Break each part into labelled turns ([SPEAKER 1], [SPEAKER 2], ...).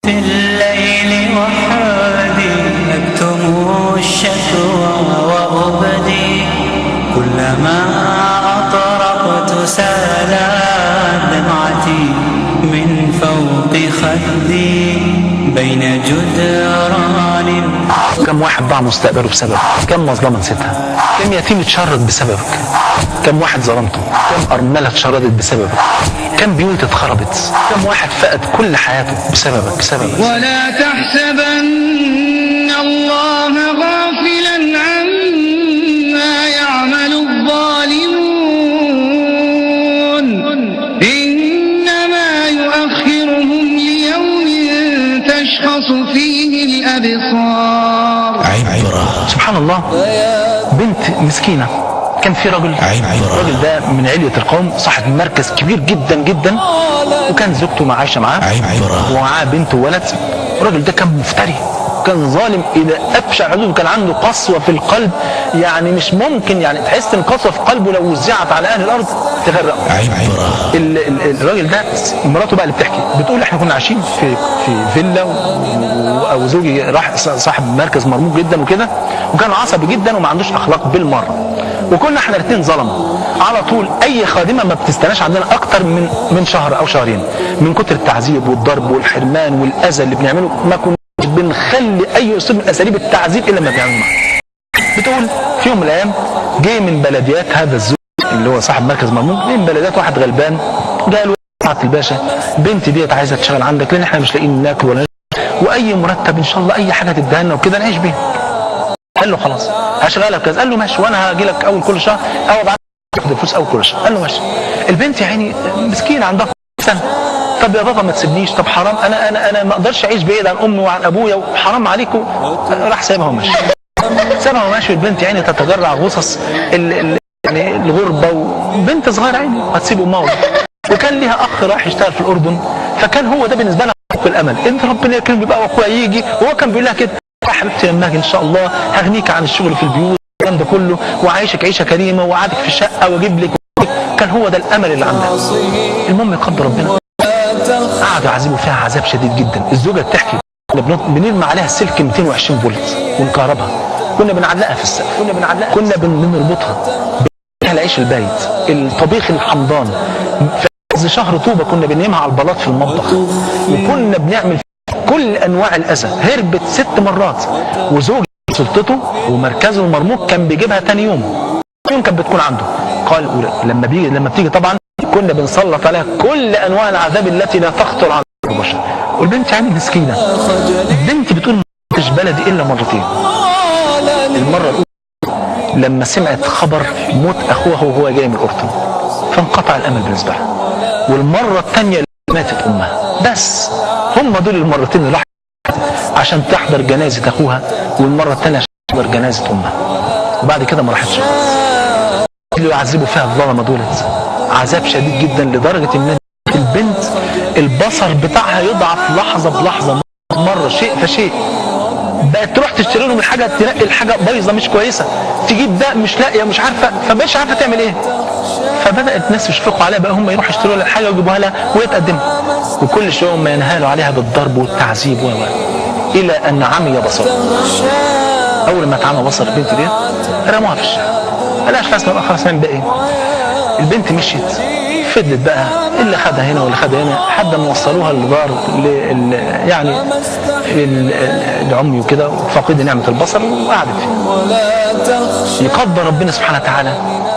[SPEAKER 1] في الليل وحدي أكتم الشكوى وأبدي كلما أطرقت سالت دمعتي من فوق خدي بين جدران.
[SPEAKER 2] كم واحد ضاع مستقبله بسببك؟ كم مظلمة نسيتها؟ كم يتيم اتشرد بسببك؟ كم واحد ظلمته؟ كم أرملة اتشردت بسببك؟ كم بيوت اتخربت؟ كم واحد فقد كل حياته بسببك؟
[SPEAKER 3] ولا تحسبن الله غافلا عما يعمل الظالمون إنما يؤخرهم ليوم تشخص فيه الأبصار.
[SPEAKER 2] سبحان الله، بنت مسكينة كان في رجل، الراجل ده من علية القوم، صاحب مركز كبير جدا جدا، وكان زوجته عايشة معاه ومعاه بنت وولد. الراجل ده كان مفتري، كان ظالم الى ابشع الحدود، كان عنده قسوة في القلب، يعني مش ممكن، يعني تحس ان قسوة في قلبه لو وزعت على اهل الارض تغرق. الراجل ده مراته بقى اللي بتحكي، بتقول احنا كنا عايشين في فيلا، وزوجي راح صاحب مركز مرموق جدا وكده، وكان عصبي جدا وما عندوش اخلاق بالمره، وكنا احنا الاثنين ظلمه على طول. اي خادمه ما بتستناش عندنا اكتر من شهر او شهرين، من كتر التعذيب والضرب والحرمان والاذى اللي بنعمله ما كناش بنخلي اي اسلوب من اساليب التعذيب الا ما بنعمله معاه. بتقول في يوم من الايام جه من بلديات هذا الزوج اللي هو صاحب مركز مرموق، جه من بلديات واحد غلبان جاء له سعاده الباشا، بنتي ديت عايزه تشتغل عندك لان احنا مش لاقيين ناكل ولا واي مرتب ان شاء الله اي حاجه تديها لنا وكده نعيش بيها. قال له خلاص هشغلك كذا. قال له ماشي، وانا هاجي لك اول كل شهر او ابعت تاخد الفلوس اول كل شهر. قال له ماشي. البنت يا عيني مسكينه عندها سنه، طب يا بابا ما تسيبنيش، طب حرام، انا ما اقدرش اعيش بعيد عن امي وعن ابويا وحرام عليكم. راح سايبها وماشي، سابها وماشي. البنت يعني تتجرع غصص يعني الغربه، وبنت صغيره عيني هتسيب امها، وكان ليها اخ راح يشتغل في الاردن، فكان هو ده بالنسبه لها الامل، انت ربنا يكرمني بقى واخويا يجي. وهو كان بيقول لها كده يا حبيبتي لما اجي ان شاء الله هغنيك عن الشغل في البيوت والكلام ده كله، وعايشك عيشه كريمه، وقعدك في شقه واجيب لك. كان هو ده الامل اللي عندها. المهم يقدر ربنا قعدوا يعذبوا فيها عذاب شديد جدا. الزوجه بتحكي بنرمي عليها السلك 220 فولت ونكهربها، كنا بنعلقها في السقف، كنا بنربطها العيش البايت، الطبيخ الحمضان، في شهر طوبه كنا بننيمها على البلاط في المطبخ، وكنا بنعمل كل انواع الاذى. هربت 6 مرات، وزوجي سلطته ومركزه المرموق كان بيجيبها تاني يوم كانت بتكون عنده. قال لما بتيجي طبعا كنا بنسلط عليها كل انواع العذاب التي لا تخطر على البشر. والبنت يعني مسكينه، البنت بتقول ما كنتش بلدي الا مرتين. المره الاولى لما سمعت خبر موت اخوها وهو جاي من الاردن، فانقطع الامل بالنسبه لها. والمره الثانيه ماتت امها. بس هم دول المرتين اللي راحت عشان تحضر جنازه اخوها، والمره الثانيه عشان تحضر جنازه امها، وبعد كده ما راحتش. اللي يعذبوا فيها الظلمه دولت عذاب شديد جدا، لدرجه ان البنت البصر بتاعها يضعف لحظه بلحظه، مره شيء فشيء. بقت تروح تشتري لهم الحاجه، تنقي الحاجه بايظه مش كويسه، تجيب ده مش لاقيه مش عارفه، فمش عارفه تعمل ايه. فبدات الناس يشفقوا عليها، بقى هم يروحوا يشتروا لها الحاجه ويجيبوها لها وهي تقدمها، وكل شويه هم ينهالوا عليها بالضرب والتعذيب الى ان عمي بصر. اول ما اتعمى بصر البنت دي رموها في الشارع، قالهاش فاسمه خلاص نعمل بقى ايه. البنت مشيت، فضلت بقى اللي خدها هنا واللي خدها هنا لحد ما وصلوها لدار يعني لعمي وكده، فقد نعمه البصر، وقعدت فيه. يقدر ربنا سبحانه وتعالى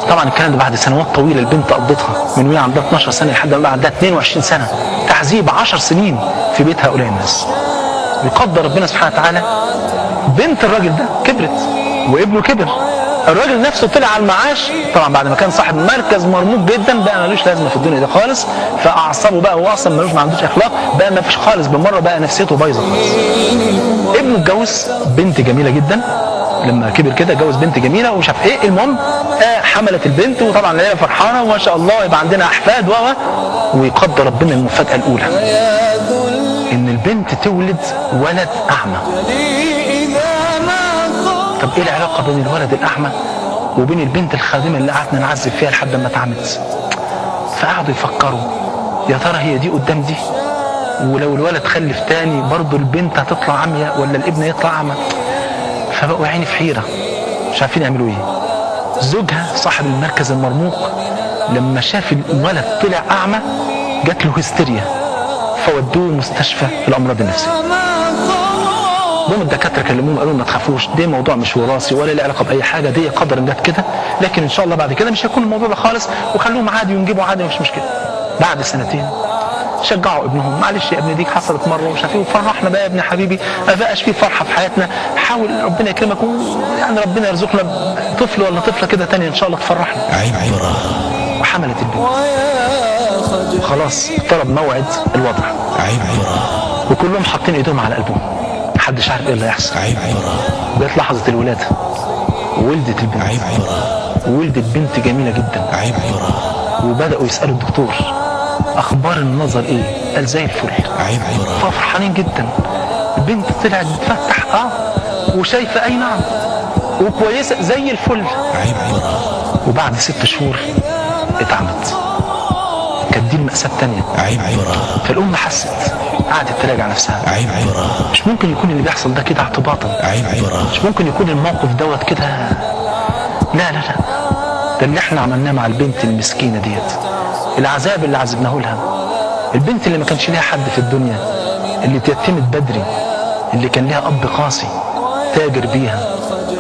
[SPEAKER 2] طبعا الكلام ده بعد سنوات طويله البنت قضتها من وهي عندها 12 سنه لحد ما عندها 22 سنه، تعذيب 10 سنين في بيت هؤلاء الناس. يقدر ربنا سبحانه وتعالى بنت الراجل ده كبرت وابنه كبر، الراجل نفسه طلع على المعاش طبعا بعد ما كان صاحب مركز مرموق جدا، بقى ملوش لازمه في الدنيا دي خالص، فاعصابه بقى هو اصلا ما عندوش اخلاق، بقى ما فيش خالص بالمره، بقى نفسيته بايظه خالص. ابنه اتجوز بنت جميله جدا، لما كبر كده اتجوز بنت جميله ومش عارف ايه. المهم حملت البنت، وطبعا العيله فرحانه وما شاء الله يبقى عندنا احفاد ويقدر ربنا المفاجاه الاولى ان البنت تولد ولد اعمى. طب ايه العلاقه بين الولد الاعمى وبين البنت الخادمه اللي قعدنا نعذب فيها لحد ما اتعمت؟ فقعدوا يفكروا يا ترى هي دي قدام دي ولو الولد خلف تاني برضه البنت هتطلع عمياء ولا الابن يطلع اعمى. فبقوا عيني في حيرة مش عارفين يعملوا ايه. زوجها صاحب المركز المرموق لما شاف الولد طلع اعمى جات له هستيريا، فودوه مستشفى الامراض النفسيه. دول الدكاتره كلموهم قالوا ما تخافوش، ده موضوع مش وراثي ولا له علاقه باي حاجه، دي قدر جت كده، لكن ان شاء الله بعد كده مش هيكون الموضوع ده خالص، وخلوهم عادي ونجيبوا عادي مش مشكله. بعد سنتين شجعوا ابنهم، معلش يا ابني ديك حصلت مره ومش عارف ايه، وفرحنا بقى يا ابني حبيبي، ما بقاش في فرحه في حياتنا، حاول ربنا يكرمك يعني ربنا يرزقنا طفل ولا طفله كده تاني ان شاء الله تفرحنا. وحملت البنت خلاص اقترب موعد الوضع، وكلهم حاطين ايدهم على قلبهم، محدش عارف ايه اللي هيحصل. جت لحظه الولاده، ولدت البنت، ولدت بنت جميله جدا، وبداوا يسالوا الدكتور اخبار النظر ايه؟ قال زي الفل. ففرحانين جدا، البنت طلعت بتفتح وشايفه، اي نعم، وكويسه زي الفل. وبعد 6 شهور اتعمت. كانت دي المأساة التانية. فالأم حست، قعدت تراجع نفسها، مش ممكن يكون اللي بيحصل ده كده اعتباطا، مش ممكن يكون الموقف دوت كده، لا لا لا، ده اللي احنا عملناه مع البنت المسكينة ديت، العذاب اللي عذبناه لها، البنت اللي ما كانش ليها حد في الدنيا، اللي تيتمت بدري، اللي كان ليها أب قاسي تاجر بيها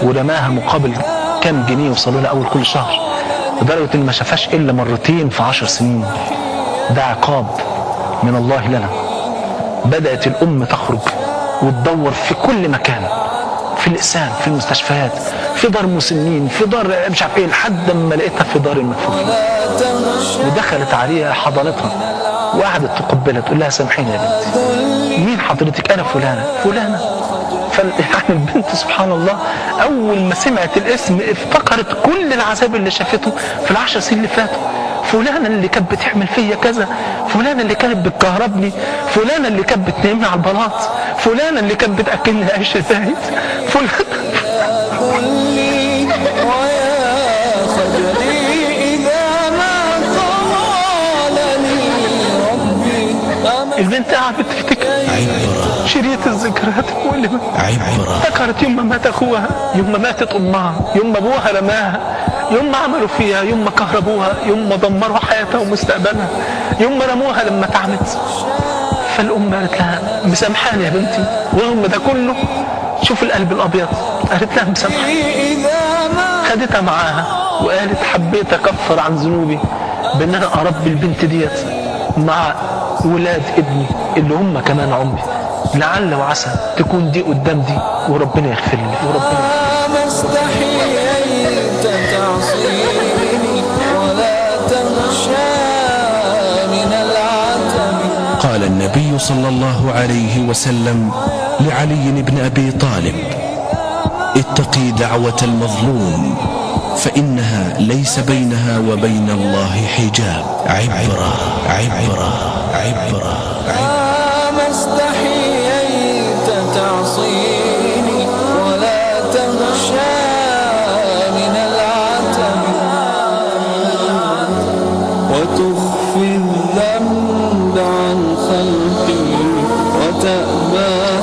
[SPEAKER 2] ورماها مقابل كام جنيه وصلوا لها أول كل شهر، لدرجة إن ما شافهاش إلا مرتين في 10 سنين. ده عقاب من الله لنا. بدأت الأم تخرج وتدور في كل مكان، في الإقسام، في المستشفيات، في دار مسنين، في دار مش عارف إيه، لحد ما لقيتها في دار المكفوفين. ودخلت عليها حضنتها وقعدت تقبلها تقول لها سامحيني يا بنتي، مين حضرتك؟ أنا فلانة فلانة. يعني البنت سبحان الله أول ما سمعت الاسم افتكرت كل العذاب اللي شافته في ال10 سنين اللي فاتوا، فلانة اللي كانت بتعمل فيا كذا، فلانة اللي كانت بتكهربني، فلانة اللي كانت بتنامني على البلاط، فلانة اللي كانت بتأكلني عيش زايد، فلانة. البنت قاعدة تفتكر شريط الذكريات المؤلمة، افتكرت يوم ما مات اخوها، يوم ما ماتت امها، يوم ما ابوها رماها، يوم ما عملوا فيها، يوم ما كهربوها، يوم ما دمروا حياتها ومستقبلها، يوم ما رموها لما اتعمت. فالام قالت لها مسامحاني يا بنتي، ورغم ده كله شوف القلب الابيض، قالت لها مسامحاني. خدتها معاها وقالت حبيت اكفر عن ذنوبي بان انا اربي البنت ديت مع ولاد ابني اللي هم كمان عمري، لعل وعسى تكون دي قدام دي وربنا يغفر لي وربنا
[SPEAKER 1] ما استحييت تعصيني ولا تخشى من العتب.
[SPEAKER 4] قال النبي صلى الله عليه وسلم لعلي بن أبي طالب: اتقي دعوة المظلوم فإنها ليس بينها وبين الله حجاب.
[SPEAKER 1] ما استحييت تعصيني ولا تخشى من العتب وتخفي الذنب عن خلقي وتأبى